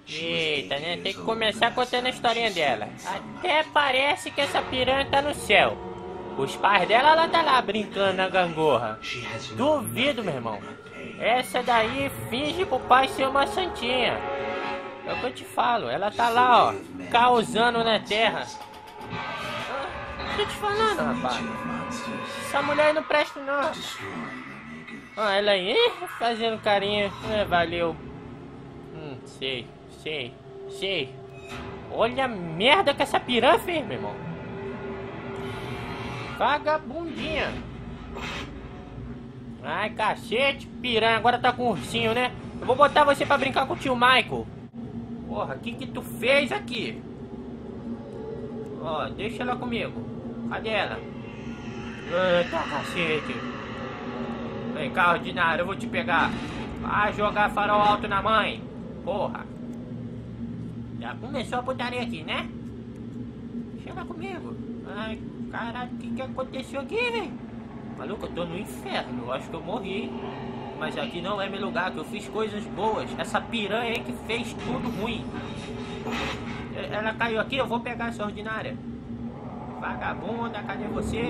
Eita, né? Tem que começar contando a historinha dela. Até parece que essa piranha tá no céu. Os pais dela, ela tá lá brincando na gangorra. Duvido, meu irmão. Essa daí finge pro pai ser uma santinha. É o que eu te falo. Ela tá lá, ó, causando na terra. Tô te falando, rapaz. Essa mulher aí não presta, não. Ah, ela aí, fazendo carinha. Valeu. Sei. Olha a merda que essa piranha fez, meu irmão. Vagabundinha. Ai, cacete, piranha. Agora tá com ursinho, né? Eu vou botar você pra brincar com o tio Michael. Porra, o que tu fez aqui? Ó, deixa ela comigo. Cadê ela? Eita, cacete. Vem cá, ordinário, eu vou te pegar. Vai jogar farol alto na mãe. Porra. Já começou a putaria aqui, né? Chega comigo. Ai, caralho, o que aconteceu aqui, velho? Maluco, eu tô no inferno. Eu acho que eu morri. Mas aqui não é meu lugar, que eu fiz coisas boas. Essa piranha aí que fez tudo ruim. Ela caiu aqui, eu vou pegar essa ordinária. Vagabunda, cadê você?